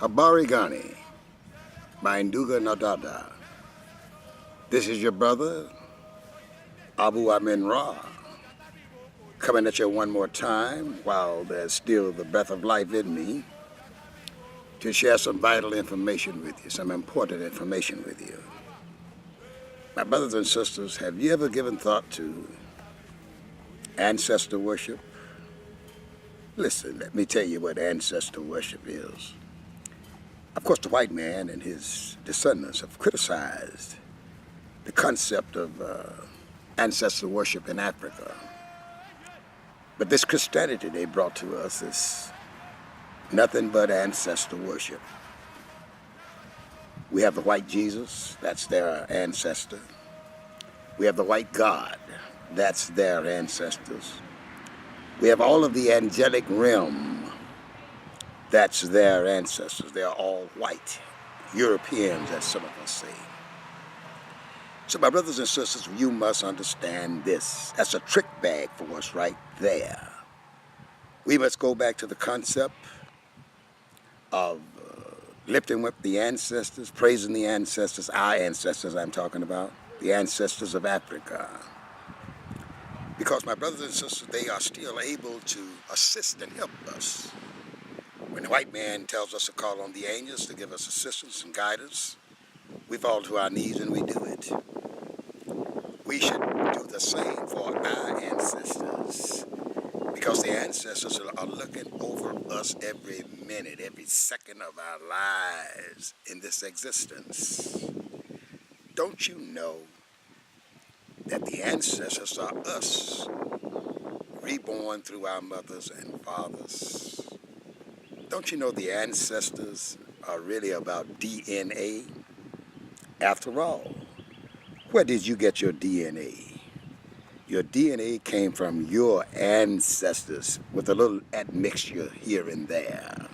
Habarigani, Mainduga Nadada. This is your brother, Abu Amin Ra, coming at you one more time while there's still the breath of life in me to share some vital information with you, some important information with you. My brothers and sisters, have you ever given thought to ancestor worship? Listen, let me tell you what ancestor worship is. Of course, the white man and his descendants have criticized the concept of ancestor worship in Africa. But this Christianity they brought to us is nothing but ancestor worship. We have the white Jesus, that's their ancestor. We have the white God, that's their ancestors. We have all of the angelic realm, that's their ancestors. They are all white, Europeans, as some of us say. So my brothers and sisters, you must understand this. That's a trick bag for us right there. We must go back to the concept of lifting up the ancestors, praising the ancestors, our ancestors I'm talking about, the ancestors of Africa. Because my brothers and sisters, they are still able to assist and help us. When the white man tells us to call on the angels to give us assistance and guidance, we fall to our knees and we do it. We should do the same for our ancestors, because the ancestors are looking over us every minute, every second of our lives in this existence. Don't you know that the ancestors are us, reborn through our mothers and fathers? Don't you know the ancestors are really about DNA? After all, where did you get your DNA? Your DNA came from your ancestors with a little admixture here and there.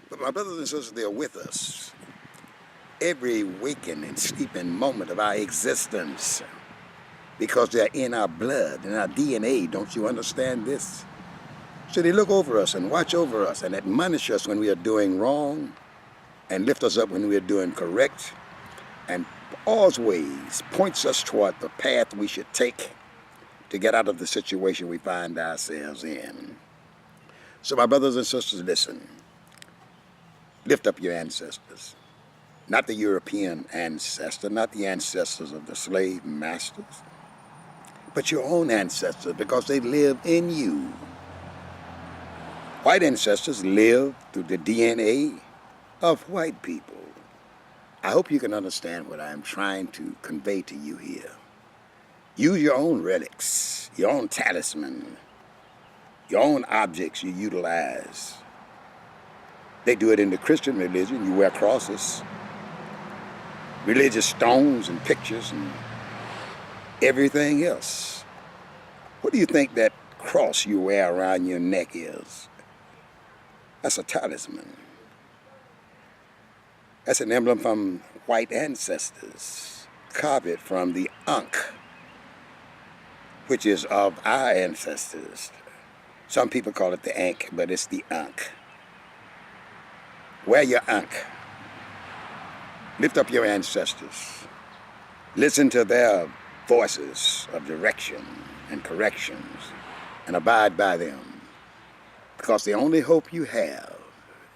But my brothers and sisters, they're with us every waking and sleeping moment of our existence, because they're in our blood, in our DNA. Don't you understand this? So they look over us and watch over us and admonish us when we are doing wrong and lift us up when we are doing correct, and always points us toward the path we should take to get out of the situation we find ourselves in. So my brothers and sisters, listen. Lift up your ancestors. Not the European ancestor, not the ancestors of the slave masters, but your own ancestors, because they live in you. White ancestors live through the DNA of white people. I hope you can understand what I'm trying to convey to you here. Use your own relics, your own talisman, your own objects you utilize. They do it in the Christian religion. You wear crosses, religious stones and pictures and everything else. What do you think that cross you wear around your neck is? That's a talisman. That's an emblem from white ancestors, copied from the Ankh, which is of our ancestors. Some people call it the Ankh, but it's the Ankh. Wear your Ankh. Lift up your ancestors. Listen to their voices of direction and corrections, and abide by them. Because the only hope you have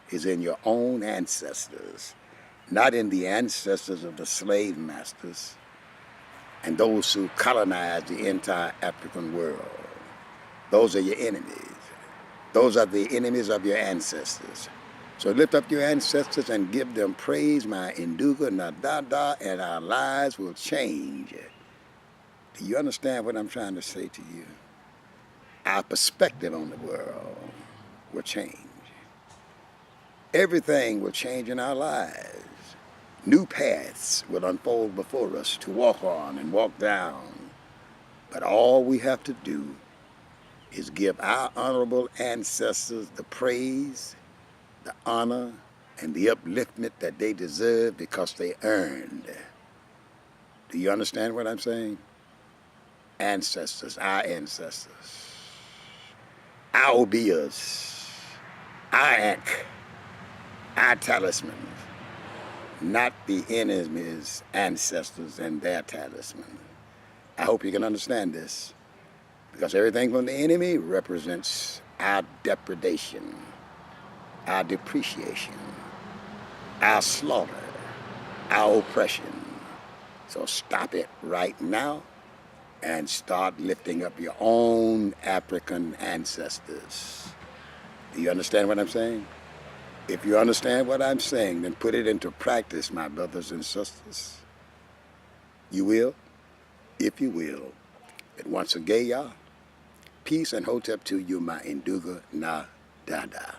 is in your own ancestors, not in the ancestors of the slave masters and those who colonized the entire African world. Those are your enemies. Those are the enemies of your ancestors. So lift up your ancestors and give them praise, my Induga Nadada, and our lives will change. Do you understand what I'm trying to say to you? Our perspective on the world will change. Everything will change in our lives. New paths will unfold before us to walk on and walk down. But all we have to do is give our honorable ancestors the praise, the honor, and the upliftment that they deserve, because they earned. Do you understand what I'm saying? Ancestors, our ancestors, our Obeahs, our Ankh, our talismans, not the enemy's ancestors and their talisman. I hope you can understand this, because everything from the enemy represents our depredation, our depreciation, our slaughter, our oppression. So stop it right now and start lifting up your own African ancestors. Do you understand what I'm saying? If you understand what I'm saying, then put it into practice, my brothers and sisters. You will, if you will. And once again, y'all, peace and hotep to you, my Induga Na Dada.